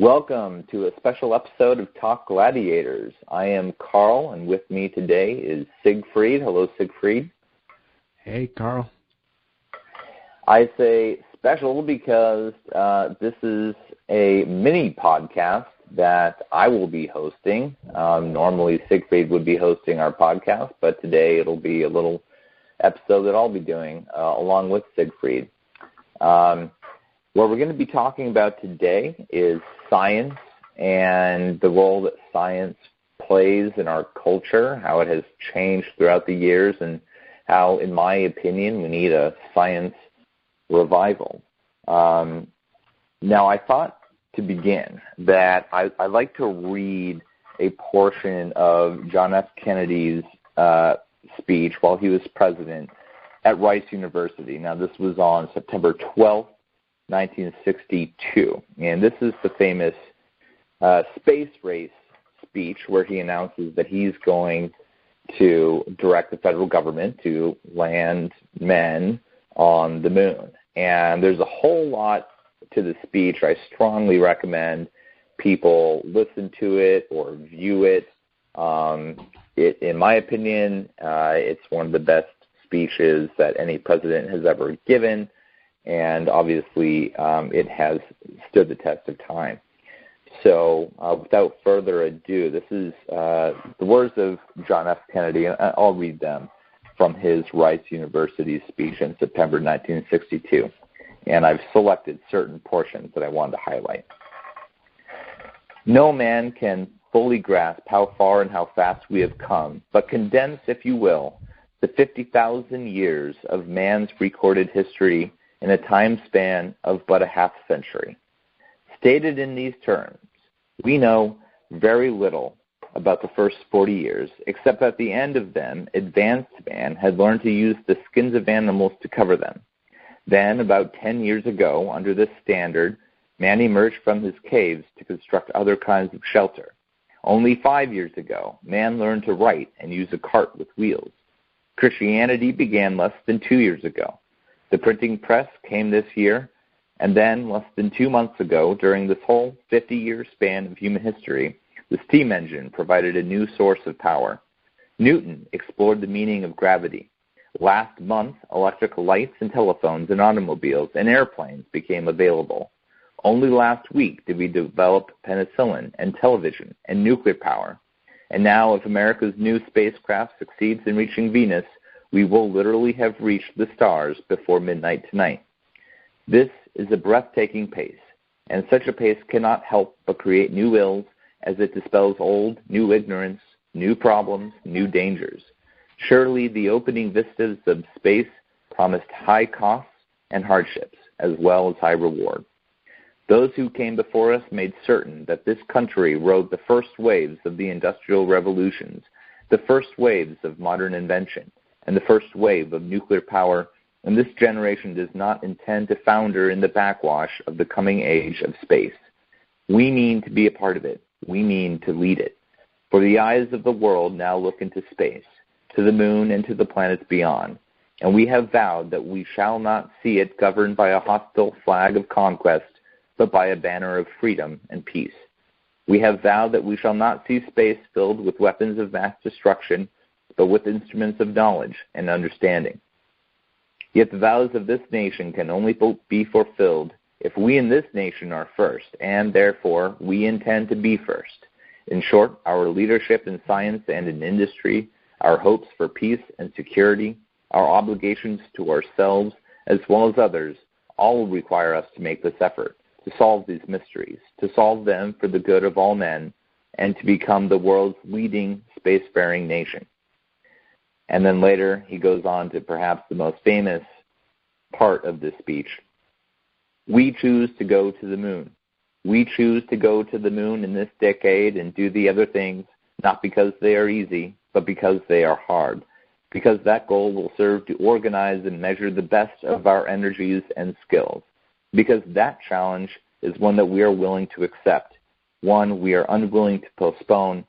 Welcome to a special episode of Talk Gladiators. I am Karl, and with me today is Siegfried. Hello, Siegfried. Hey, Karl. I say special because this is a mini podcast that I will be hosting. Normally, Siegfried would be hosting our podcast, but today it'll be a little episode that I'll be doing along with Siegfried. What we're going to be talking about today is science and the role that science plays in our culture, how it has changed throughout the years, and how, in my opinion, we need a science revival. Now, I thought to begin that I'd like to read a portion of John F. Kennedy's speech while he was president at Rice University. Now, this was on September 12th, 1962, and this is the famous space race speech where he announces that he's going to direct the federal government to land men on the moon. And there's a whole lot to the speech. I strongly recommend people listen to it or view it. In my opinion, it's one of the best speeches that any president has ever given. And obviously, it has stood the test of time. So without further ado, this is the words of John F. Kennedy. I'll read them from his Rice University speech in September 1962. And I've selected certain portions that I wanted to highlight. No man can fully grasp how far and how fast we have come, but condense, if you will, the 50,000 years of man's recorded history in a time span of but a half century. Stated in these terms, we know very little about the first 40 years, except at the end of them, advanced man had learned to use the skins of animals to cover them. Then, about 10 years ago, under this standard, man emerged from his caves to construct other kinds of shelter. Only 5 years ago, man learned to write and use a cart with wheels. Christianity began less than 2 years ago. The printing press came this year, and then less than 2 months ago, during this whole 50-year span of human history, the steam engine provided a new source of power. Newton explored the meaning of gravity. Last month, electric lights and telephones and automobiles and airplanes became available. Only last week did we develop penicillin and television and nuclear power. And now, if America's new spacecraft succeeds in reaching Venus, we will literally have reached the stars before midnight tonight. This is a breathtaking pace, and such a pace cannot help but create new ills as it dispels old, new ignorance, new problems, new dangers. Surely the opening vistas of space promised high costs and hardships, as well as high reward. Those who came before us made certain that this country rode the first waves of the industrial revolutions, the first waves of modern invention, and the first wave of nuclear power, and this generation does not intend to founder in the backwash of the coming age of space. We mean to be a part of it. We mean to lead it. For the eyes of the world now look into space, to the moon and to the planets beyond, and we have vowed that we shall not see it governed by a hostile flag of conquest, but by a banner of freedom and peace. We have vowed that we shall not see space filled with weapons of mass destruction, but with instruments of knowledge and understanding. Yet the vows of this nation can only be fulfilled if we in this nation are first, and therefore we intend to be first. In short, our leadership in science and in industry, our hopes for peace and security, our obligations to ourselves as well as others, all require us to make this effort, to solve these mysteries, to solve them for the good of all men, and to become the world's leading spacefaring nation. And then later, he goes on to perhaps the most famous part of this speech. We choose to go to the moon. We choose to go to the moon in this decade and do the other things, not because they are easy, but because they are hard, because that goal will serve to organize and measure the best of our energies and skills, because that challenge is one that we are willing to accept, one we are unwilling to postpone,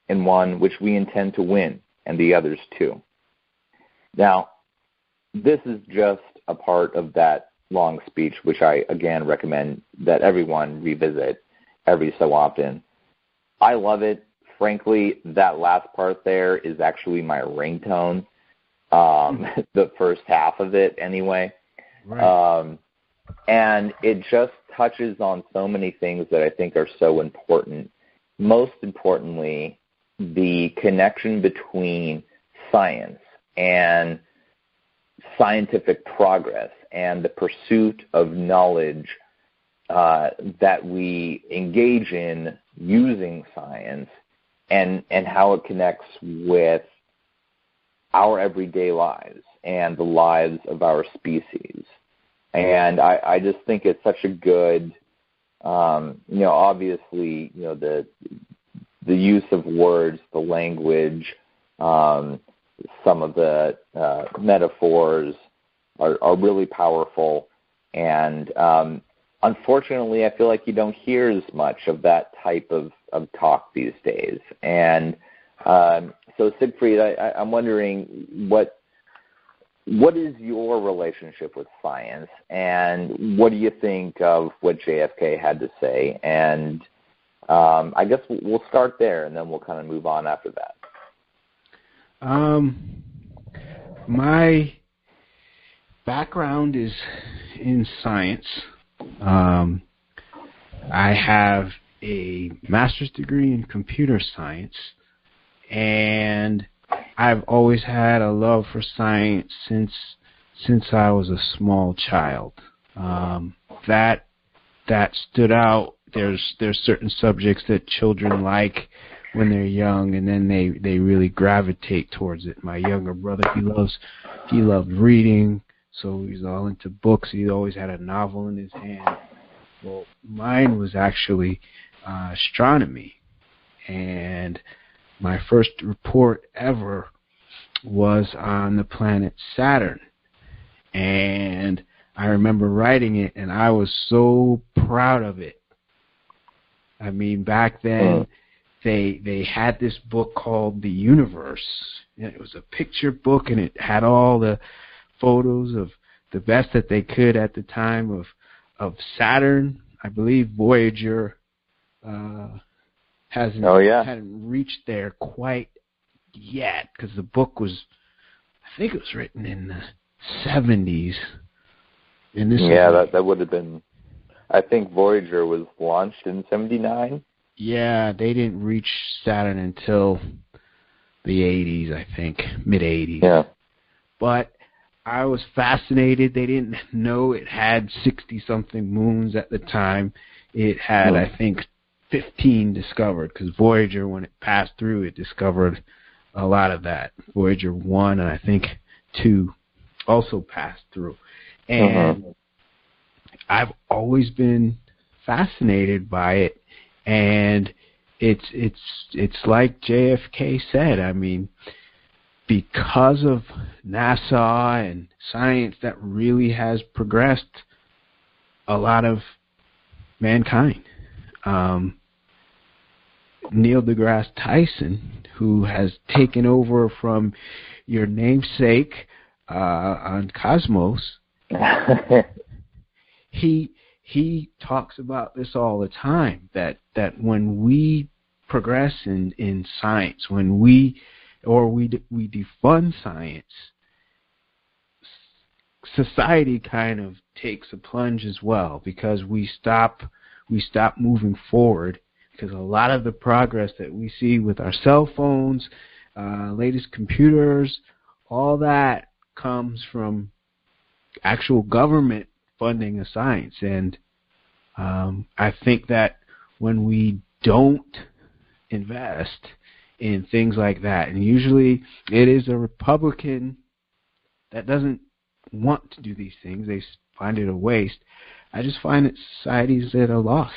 and one which we intend to win, and the others too. Now, this is just a part of that long speech, which I, again, recommend that everyone revisit. every so often. I love it. Frankly, that last part there is actually my ringtone, the first half of it anyway. Right. And it just touches on so many things that I think are so important. Most importantly, the connection between science and scientific progress and the pursuit of knowledge that we engage in using science and how it connects with our everyday lives and the lives of our species. And I just think it's such a good, obviously, the use of words, the language, some of the metaphors are really powerful. And unfortunately, I feel like you don't hear as much of that type of talk these days. And so, Siegfried, I'm wondering what is your relationship with science, and what do you think of what JFK had to say? And I guess we'll start there, and then we'll kind of move on after that. My background is in science. I have a master's degree in computer science, and I've always had a love for science since I was a small child. That stood out. There's certain subjects that children like when they're young, and then they really gravitate towards it. My younger brother, he loved reading, so he's all into books. He always had a novel in his hand. Well, mine was actually astronomy, and my first report ever was on the planet Saturn. And I remember writing it, and I was so proud of it. I mean, back then, they had this book called The Universe. And it was a picture book, and it had all the photos of the best that they could at the time of Saturn. I believe Voyager hadn't reached there quite yet, because the book was, I think it was written in the 70s. And this that would have been, I think Voyager was launched in 79. Yeah, they didn't reach Saturn until the 80s, I think, mid-80s. Yeah. But I was fascinated. They didn't know it had 60-something moons at the time. It had, I think, 15 discovered, because Voyager, when it passed through, it discovered a lot of that. Voyager 1 and I think 2 also passed through. And I've always been fascinated by it. And it's like JFK said. I mean, because of NASA and science that really has progressed a lot of mankind. Neil deGrasse Tyson, who has taken over from your namesake on Cosmos, he talks about this all the time, that when we progress in science, when we defund science, society kind of takes a plunge as well, because we stop moving forward, because a lot of the progress that we see with our cell phones, latest computers, all that comes from actual government funding of science. And I think that when we don't invest in things like that, and usually it is a Republican that doesn't want to do these things, they find it a waste, I just find that society's at a loss.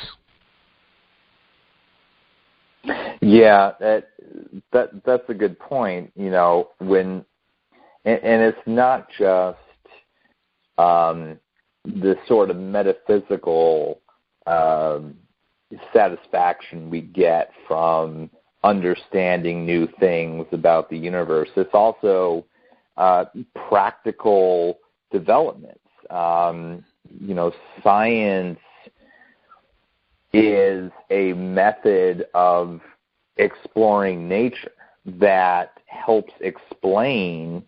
Yeah, that's a good point. When and it's not just the sort of metaphysical satisfaction we get from understanding new things about the universe. It's also practical developments. Science is a method of exploring nature that helps explain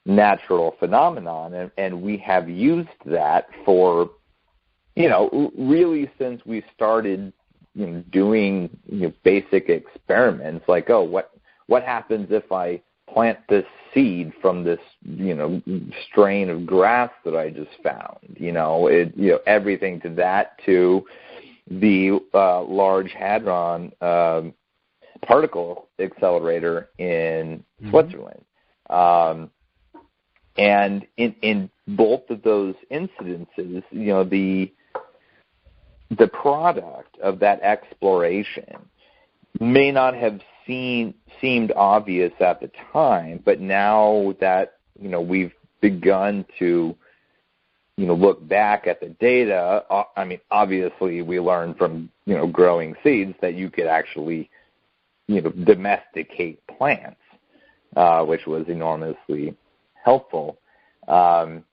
natural phenomenon, and we have used that for, really since we started doing basic experiments, like, what happens if I plant this seed from this strain of grass that I just found? Everything to that, to the Large Hadron particle accelerator in Switzerland. And in both of those incidences, the product of that exploration may not have seemed obvious at the time, but now that we've begun to look back at the data, obviously we learned from growing seeds that you could actually domesticate plants, which was enormously helpful. And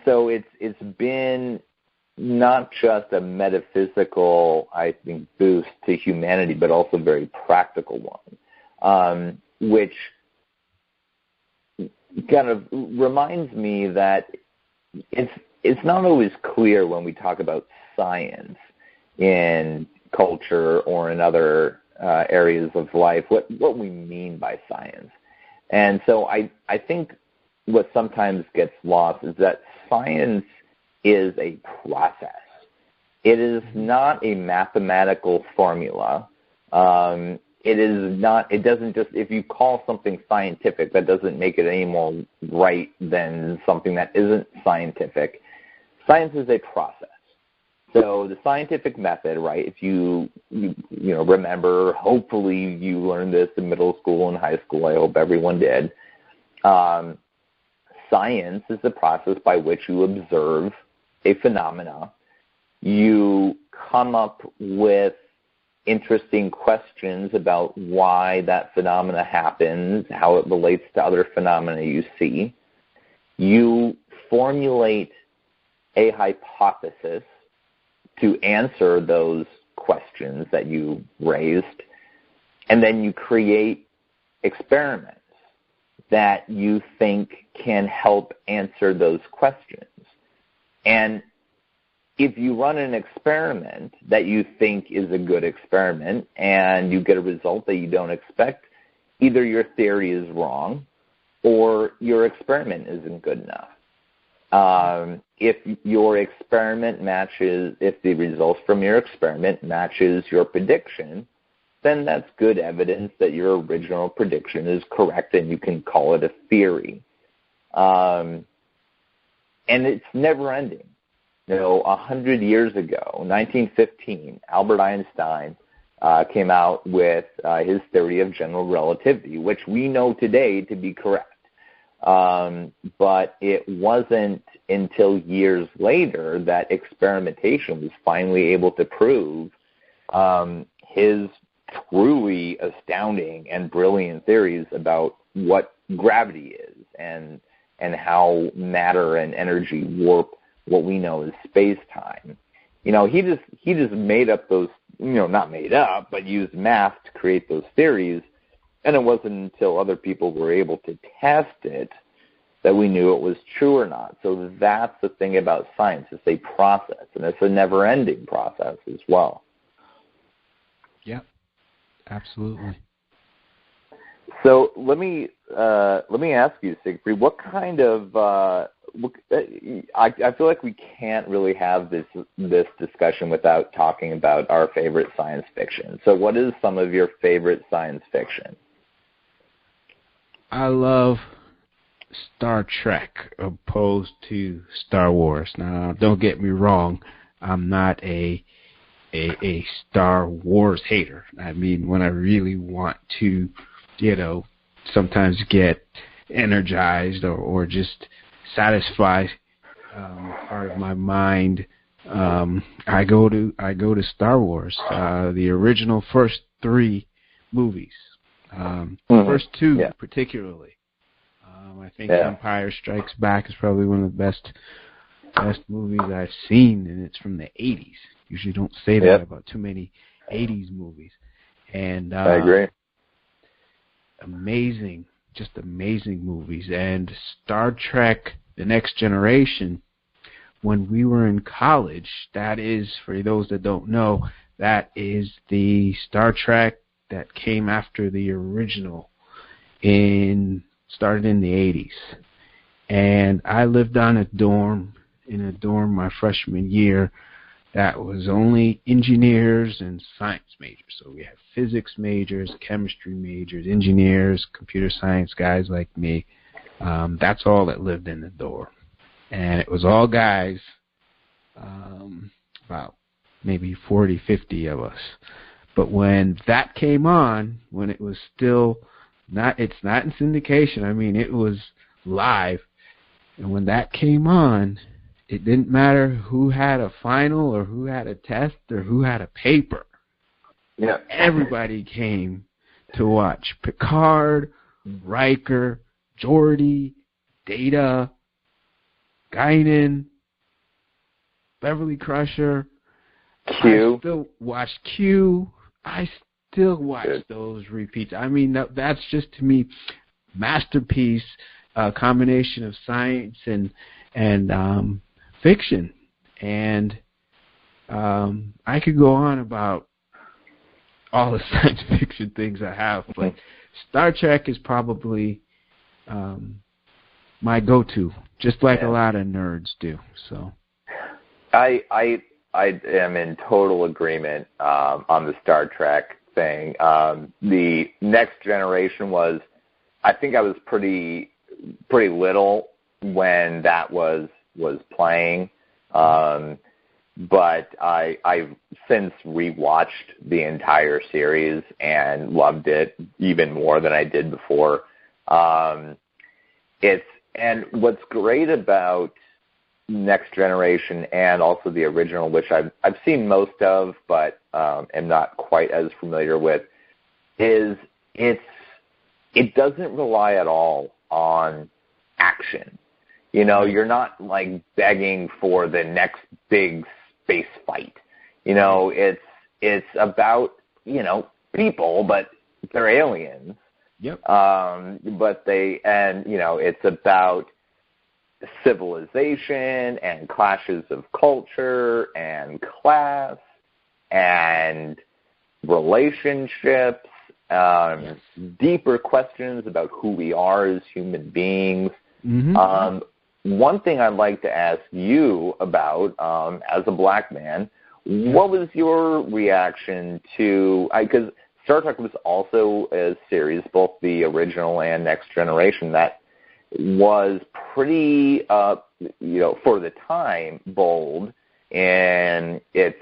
so it's been not just a metaphysical, I think, boost to humanity, but also a very practical one, which kind of reminds me that it's not always clear when we talk about science in culture or in other areas of life what we mean by science. And so I think what sometimes gets lost is that science is a process. It is not a mathematical formula. It doesn't just, if you call something scientific, that doesn't make it any more right than something that isn't scientific. Science is a process. So the scientific method, right, if you remember, hopefully you learned this in middle school and high school, I hope everyone did. Science is the process by which you observe a phenomena. You come up with interesting questions about why that phenomena happens, how it relates to other phenomena you see. You formulate a hypothesis to answer those questions that you raised, and then you create experiments that you think can help answer those questions. And if you run an experiment that you think is a good experiment and you get a result that you don't expect, either your theory is wrong or your experiment isn't good enough. If your experiment matches, if the results from your experiment matches your prediction, then that's good evidence that your original prediction is correct and you can call it a theory. And it's never ending. 100 years ago, 1915, Albert Einstein came out with his theory of general relativity, which we know today to be correct. But it wasn't until years later that experimentation was finally able to prove his truly astounding and brilliant theories about what gravity is and how matter and energy warp what we know as space-time. He just made up those, not made up, but used math to create those theories. And it wasn't until other people were able to test it that we knew it was true or not. So that's the thing about science. It's a process, and it's a never-ending process as well. Yeah, absolutely. So let me ask you, Siegfried, what kind of I feel like we can't really have this discussion without talking about our favorite science fiction. So what is some of your favorite science fiction? I love Star Trek opposed to Star Wars. Now, don't get me wrong, I'm not a Star Wars hater. I mean, when I really want to, sometimes get energized or just satisfy part of my mind, I go to Star Wars, the original first 3 movies, first 2 particularly. I think Empire Strikes Back is probably one of the best best movies I've seen, and it's from the 80s. Usually don't say that about too many 80s movies. And I agree. Amazing, just amazing movies. And Star Trek, The Next Generation, when we were in college, that is, for those that don't know, that is the Star Trek that came after the original, started in the 80s. And I lived in a dorm my freshman year that was only engineers and science majors. So we had physics majors, chemistry majors, engineers, computer science guys like me. That's all that lived in the dorm. And it was all guys, about maybe 40, 50 of us. But when that came on, when it was still it's not in syndication, I mean, it was live. And when that came on, it didn't matter who had a final or who had a test or who had a paper. Yeah. Everybody came to watch Picard, Riker, Geordi, Data, Guinan, Beverly Crusher. Q. I still watch Q. I still watch those repeats. I mean, that's just, to me, masterpiece, combination of science and fiction. And I could go on about all the science fiction things I have, but Star Trek is probably my go-to, just like a lot of nerds do. So I am in total agreement on the Star Trek thing. The Next Generation was, I think I was pretty little when that was playing, but I've since rewatched the entire series and loved it even more than I did before. And what's great about Next Generation and also the original, which I've seen most of, but am not quite as familiar with, is it doesn't rely at all on action. You know, you're not like begging for the next big space fight. You know, it's about, people, but they're aliens. Yep. But it's about civilization and clashes of culture and class and relationships, deeper questions about who we are as human beings. Mm-hmm. One thing I'd like to ask you about, as a black man, what was your reaction to, because Star Trek was also a series, both the original and Next Generation, that was pretty, for the time, bold in its,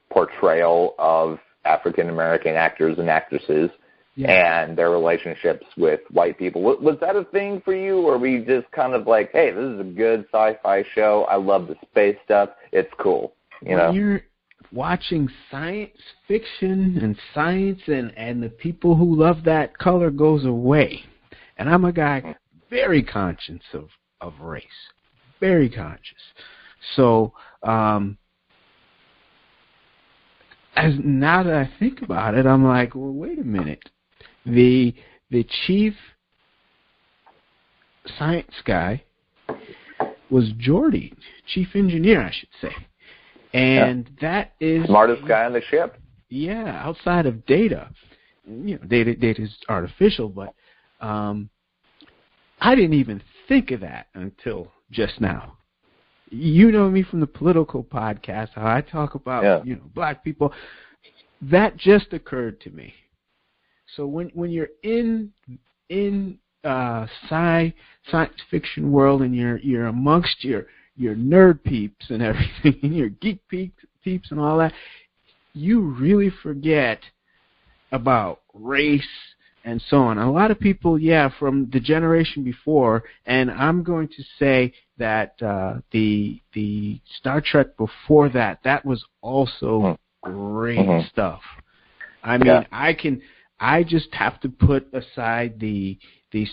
portrayal of African-American actors and actresses and their relationships with white people. Was that a thing for you, or were you just kind of like, hey, this is a good sci-fi show, I love the space stuff, it's cool, When you're watching science fiction and science and the people who love that color goes away. And I'm a guy very conscious of race, very conscious. So now that I think about it, I'm like, well, wait a minute. The chief science guy was Geordi, chief engineer, I should say. And that is smartest guy on the ship. Yeah, outside of Data. Data is artificial, but I didn't even think of that until just now. You know me from the political podcast, how I talk about black people. That just occurred to me. So when you're in science fiction world and you're amongst your nerd peeps and everything, and your geek peeps and all that, you really forget about race and so on. A lot of people, from the generation before, and I'm going to say that the Star Trek before that was also great stuff. I mean, I just have to put aside the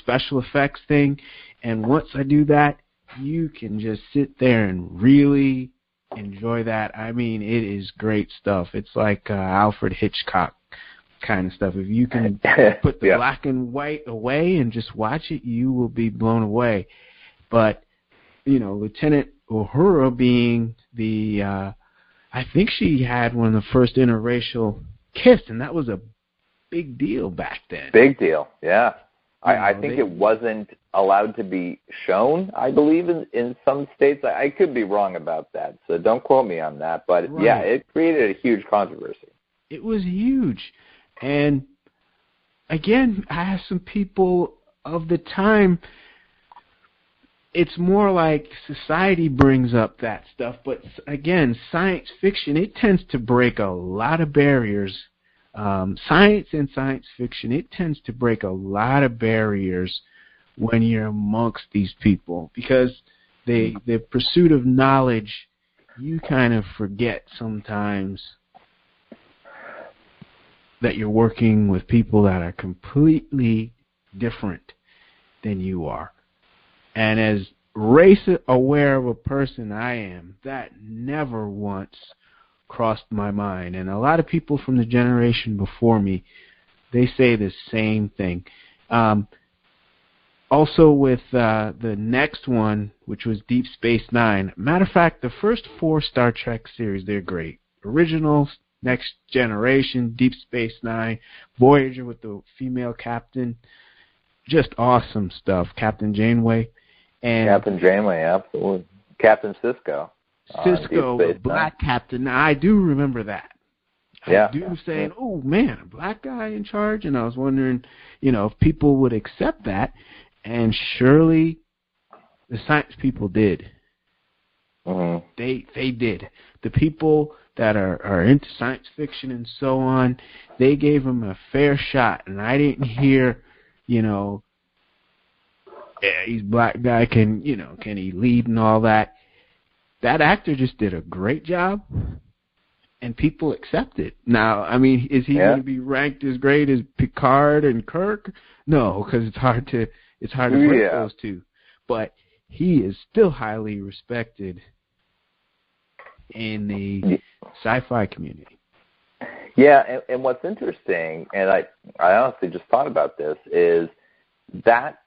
special effects thing, and once I do that, you can just sit there and really enjoy that. I mean, it is great stuff. It's like Alfred Hitchcock kind of stuff. If you can put the black and white away and just watch it, you will be blown away. But, you know, Lieutenant Uhura being the, I think she had one of the first interracial kiss, and that was a big deal back then. Big deal, yeah. I think it wasn't allowed to be shown, I believe, in some states. I could be wrong about that, so don't quote me on that. But, yeah, it created a huge controversy. It was huge. And, again, I have some people of the time, it's more like society brings up that stuff. But, again, science fiction, it tends to break a lot of barriers. Science and science fiction, it tends to break a lot of barriers when you're amongst these people, because the pursuit of knowledge, you kind of forget sometimes that you're working with people that are completely different than you are. And as race aware of a person I am, that never once crossed my mind. And a lot of people from the generation before me, they say the same thing. Also with the next one, which was Deep Space Nine. Matter of fact, the first 4 Star Trek series, they're great. Originals, Next Generation, Deep Space Nine, Voyager with the female captain. Just awesome stuff. Captain Janeway. And Captain Janeway, absolutely. Captain Sisko. Cisco, the black captain. Now, I do remember that. I do saying, oh, man, a black guy in charge? And I was wondering, you know, if people would accept that. And surely the science people did. Mm-hmm. They did. The people that are into science fiction and so on, they gave him a fair shot. And I didn't hear, you know, he's a black guy, can he lead and all that. That actor just did a great job, and people accept it. Now, I mean, is he going to be ranked as great as Picard and Kirk? No, because it's hard to break those two. But he is still highly respected in the sci-fi community. Yeah, and what's interesting, and I honestly just thought about this, is that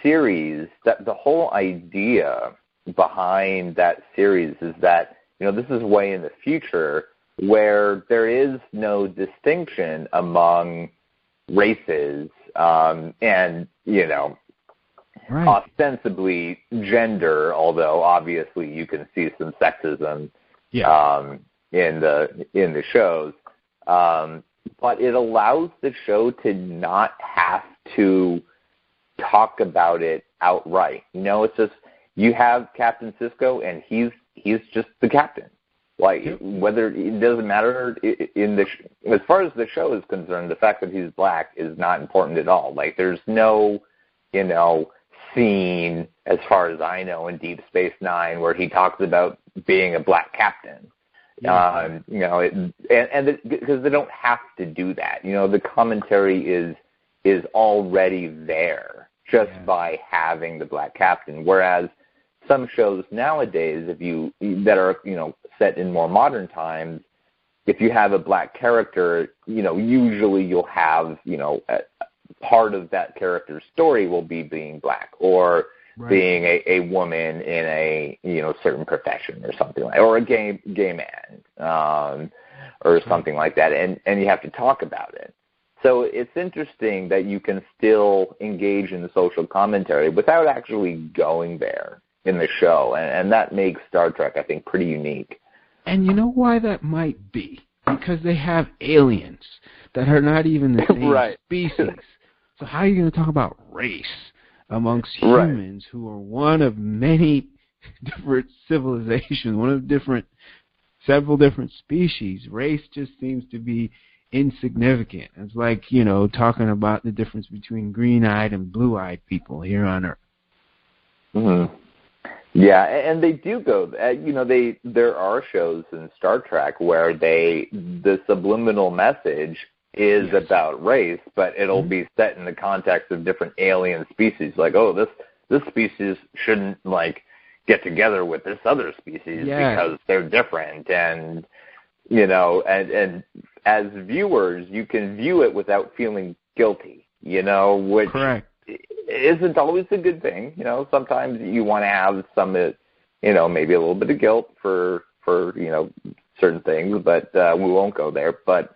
series, that the whole idea behind that series is that, you know, this is way in the future where there is no distinction among races and, you know, ostensibly gender, although obviously you can see some sexism in the shows. But it allows the show to not have to talk about it outright. You know, it's just, you have Captain Sisko, and he's just the captain. Like, whether it doesn't matter as far as the show is concerned, the fact that he's black is not important at all. Like, there's no, you know, scene, as far as I know, in Deep Space Nine where he talks about being a black captain. You know, because they don't have to do that. You know, the commentary is already there just by having the black captain, whereas some shows nowadays, that are, you know, set in more modern times, if you have a black character, you know, usually you'll have, you know, part of that character's story will be being black or being a woman in a, you know, certain profession or something like, or a gay man, or something like that, and you have to talk about it. So it's interesting that you can still engage in the social commentary without actually going there in the show, and that makes Star Trek, I think, pretty unique. And you know why that might be? Because they have aliens that are not even the same species. So how are you going to talk about race amongst humans who are one of many different civilizations, several different species? Race just seems to be insignificant. It's like, you know, talking about the difference between green-eyed and blue-eyed people here on Earth. Mm-hmm. Yeah, and they do go, you know, there are shows in Star Trek where the subliminal message is about race, but it'll be set in the context of different alien species. Like, oh, this species shouldn't, like, get together with this other species because they're different. And, and as viewers, you can view it without feeling guilty, which Correct. isn't always a good thing. Sometimes you want to have some, maybe a little bit of guilt for certain things, but we won't go there. But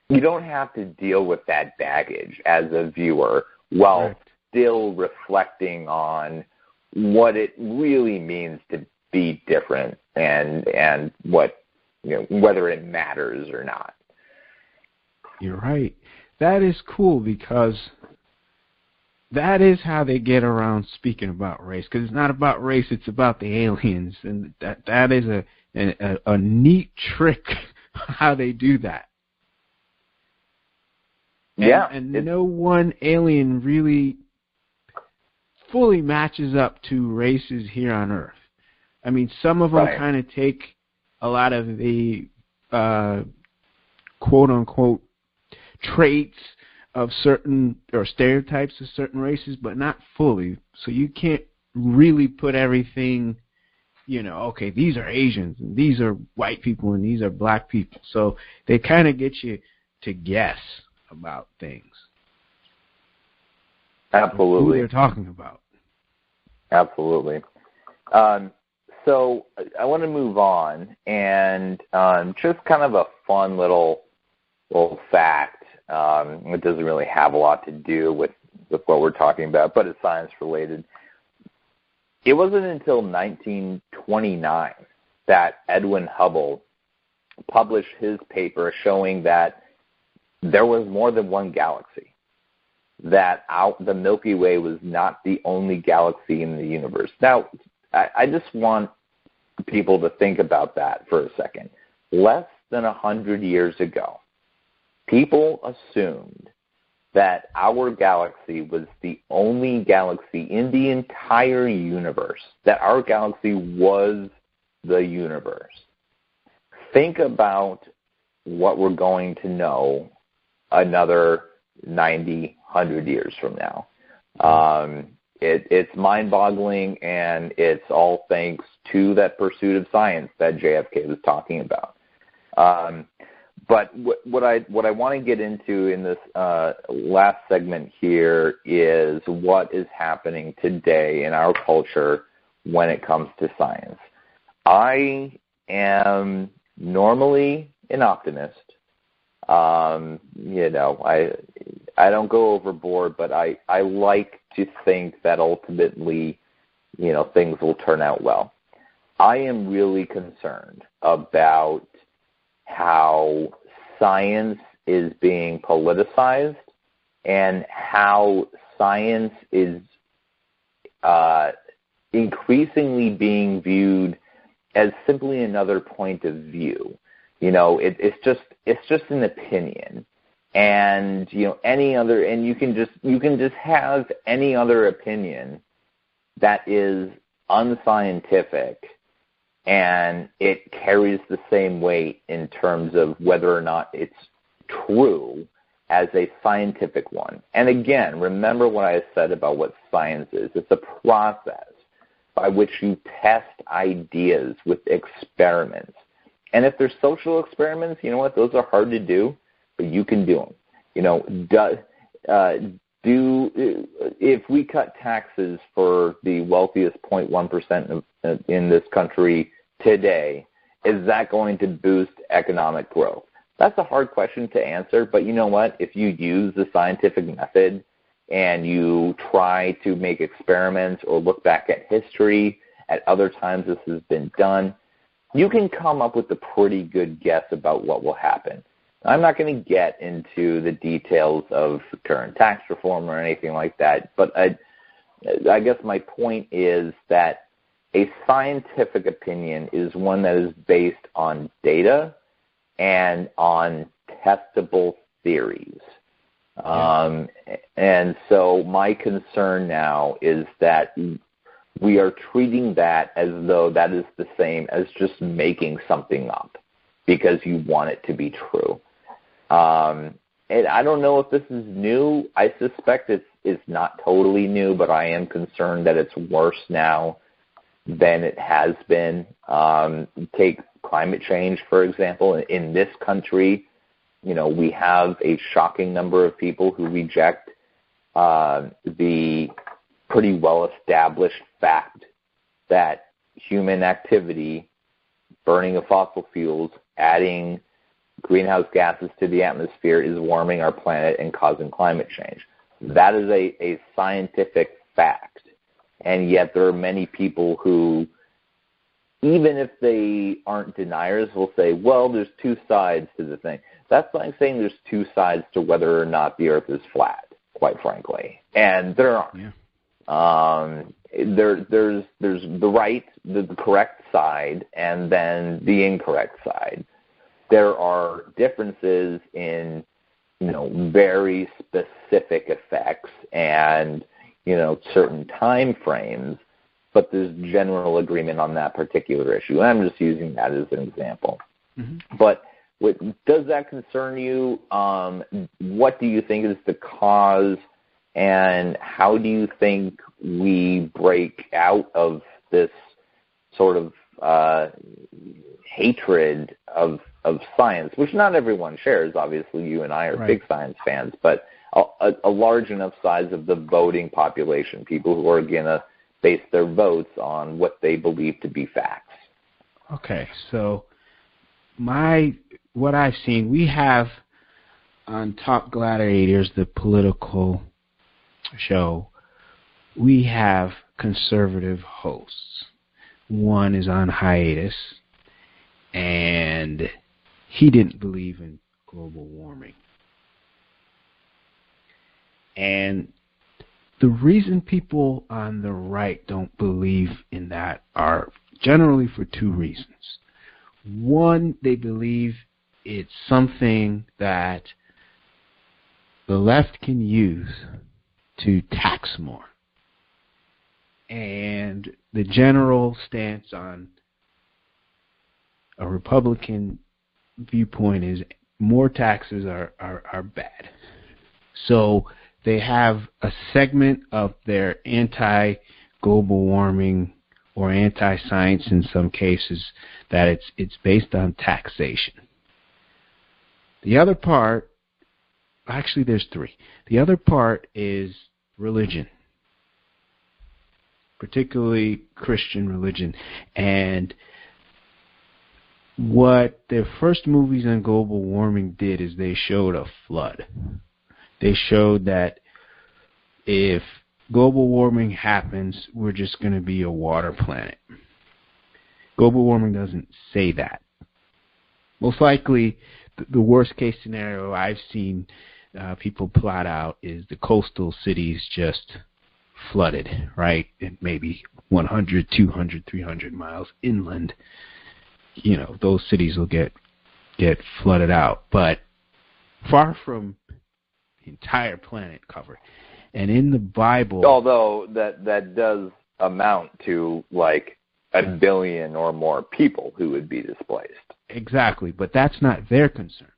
you don't have to deal with that baggage as a viewer while still reflecting on what it really means to be different and what, whether it matters or not. You're right. That is cool because that is how they get around speaking about race. Because it's not about race; it's about the aliens, and that is a neat trick how they do that. And no one alien really fully matches up to races here on Earth. I mean, some of them kind of take a lot of the quote-unquote traits of certain, or stereotypes of certain races, but not fully. So you can't really put everything, okay, these are Asians, and these are white people, and these are black people. So they kind of get you to guess about things. Absolutely. Who they're talking about. Absolutely. So I want to move on, and just kind of a fun little fact. It doesn't really have a lot to do with what we're talking about, but it's science related. It wasn't until 1929 that Edwin Hubble published his paper showing that there was more than one galaxy, that the Milky Way was not the only galaxy in the universe. Now, I just want people to think about that for a second. Less than 100 years ago, people assumed that our galaxy was the only galaxy in the entire universe, that our galaxy was the universe. Think about what we're going to know another 90, 100 years from now. It's mind-boggling, and it's all thanks to that pursuit of science that JFK was talking about. But what I want to get into in this last segment here is what is happening today in our culture when it comes to science. I am normally an optimist. I don't go overboard, but I like to think that ultimately, things will turn out well. I am really concerned about how science is being politicized and how science is increasingly being viewed as simply another point of view. It's just an opinion, and any other, and you can just have any other opinion that is unscientific, and it carries the same weight in terms of whether or not it's true as a scientific one. And again, remember what I said about what science is. It's a process by which you test ideas with experiments. And if they're social experiments, you know what? Those are hard to do, but you can do them. If we cut taxes for the wealthiest 0.1% in this country today, is that going to boost economic growth? That's a hard question to answer, but you know what? If you use the scientific method and you try to make experiments or look back at history, at other times this has been done, you can come up with a pretty good guess about what will happen. I'm not going to get into the details of current tax reform or anything like that, but I guess my point is that a scientific opinion is one that is based on data and on testable theories. And so my concern now is that we are treating that as though that is the same as just making something up because you want it to be true. And I don't know if this is new. I suspect it's not totally new, but I am concerned that it's worse now than it has been. Take climate change, for example. In this country, we have a shocking number of people who reject the pretty well-established fact that human activity, burning of fossil fuels, adding greenhouse gases to the atmosphere is warming our planet and causing climate change. That is a scientific fact. And yet there are many people who, even if they aren't deniers, will say, well, there's two sides to the thing. That's like saying there's two sides to whether or not the earth is flat, quite frankly. And there aren't. Yeah. There's the correct side and then the incorrect side. There are differences in, very specific effects and, certain time frames, but there's general agreement on that particular issue. And I'm just using that as an example. Mm-hmm. But does that concern you? What do you think is the cause, and how do you think we break out of this sort of hatred of science, which not everyone shares? Obviously, you and I are big science fans, but a large enough size of the voting population, people who are going to base their votes on what they believe to be facts. Okay, so what I've seen, we have on Top Gladiators, the political show, we have conservative hosts. One is on hiatus, and he didn't believe in global warming. And the reason people on the right don't believe in that are generally for two reasons. One, they believe it's something that the left can use to tax more. And the general stance on a Republican viewpoint is more taxes are bad. So they have a segment of their anti-global warming or anti-science in some cases that it's based on taxation. The other part, actually there's three. The other part is religion, particularly Christian religion. And what their first movies on global warming did is they showed a flood. They showed that if global warming happens, we're just going to be a water planet. Global warming doesn't say that. Most likely, the worst case scenario I've seen people plot out is the coastal cities just flooded, right? And maybe 100, 200, 300 miles inland, those cities will get flooded out. But far from the entire planet covered. And in the Bible, although that does amount to like 1 billion or more people who would be displaced. Exactly, but that's not their concern.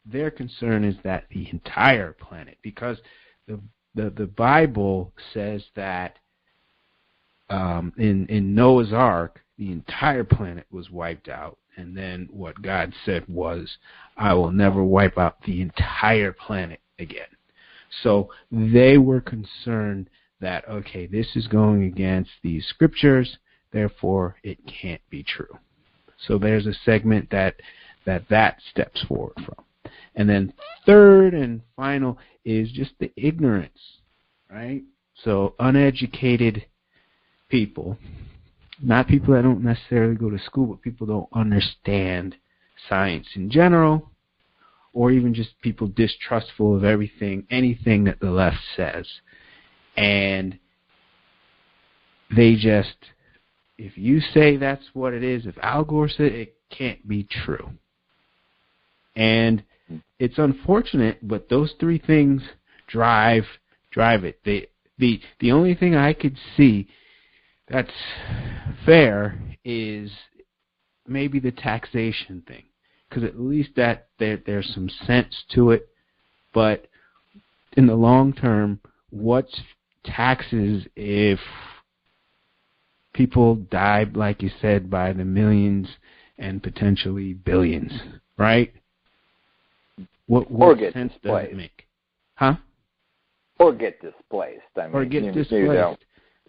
Their concern is that the entire planet, because the Bible says that in Noah's Ark, the entire planet was wiped out. And then what God said was, I will never wipe out the entire planet again. So they were concerned that, okay, this is going against these scriptures, therefore it can't be true. So there's a segment that steps forward from. And then third and final is just the ignorance, right? So uneducated people, not people that don't necessarily go to school, but people don't understand science in general, or even just people distrustful of anything that the left says. And they just, if you say that's what it is, if Al Gore said it can't be true. And it's unfortunate, but those three things drive it. The only thing I could see that's fair is maybe the taxation thing, because at least that there's some sense to it. But in the long term, what's taxes if people die, like you said, by the millions and potentially billions, right? What sense does it make? Huh? Or get displaced. Or get displaced.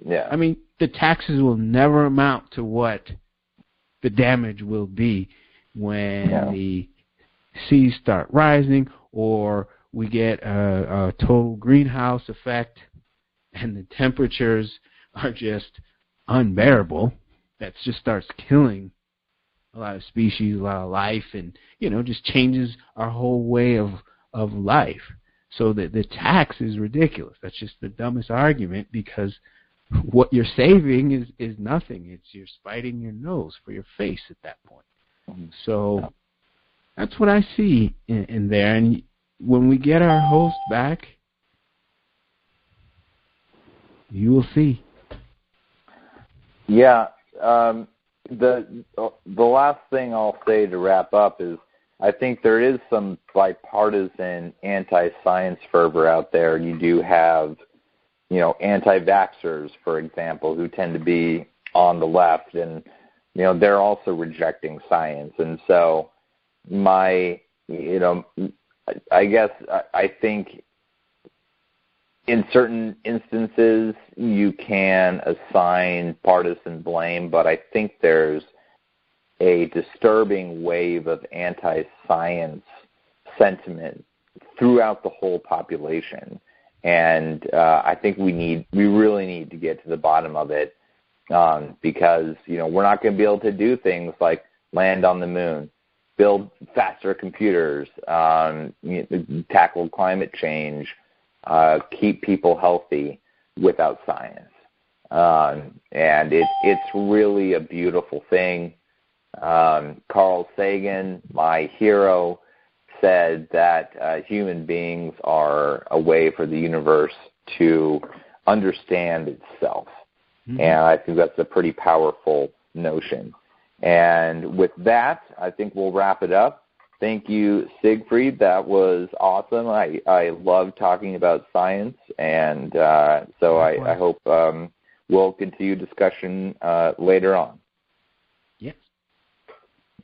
Yeah. I mean, the taxes will never amount to what the damage will be when the seas start rising, or we get a total greenhouse effect and the temperatures are just unbearable. That just starts killing a lot of species, a lot of life, and, just changes our whole way of life. So the tax is ridiculous. That's just the dumbest argument, because what you're saving is nothing. You're spiting your nose for your face at that point. So that's what I see in there. And when we get our host back, you will see. Yeah. The last thing I'll say to wrap up is, I think there is some bipartisan anti-science fervor out there. You do have, anti-vaxxers, for example, who tend to be on the left, and, they're also rejecting science. And so I think in certain instances you can assign partisan blame, but I think there's a disturbing wave of anti-science sentiment throughout the whole population. And I think we really need to get to the bottom of it, because, we're not going to be able to do things like land on the moon, build faster computers, tackle climate change, keep people healthy without science. And it's really a beautiful thing. Karl Saygan, my hero, said that human beings are a way for the universe to understand itself. Mm-hmm. And I think that's a pretty powerful notion. And with that, I think we'll wrap it up. Thank you, Siegfried. That was awesome. I love talking about science, and so I hope we'll continue discussion later on. Yes.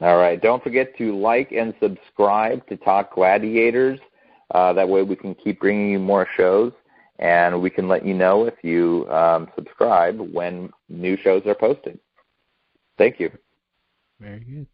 All right. Don't forget to like and subscribe to Talk Gladiators. That way we can keep bringing you more shows, and we can let you know if you subscribe when new shows are posted. Thank you. Very good.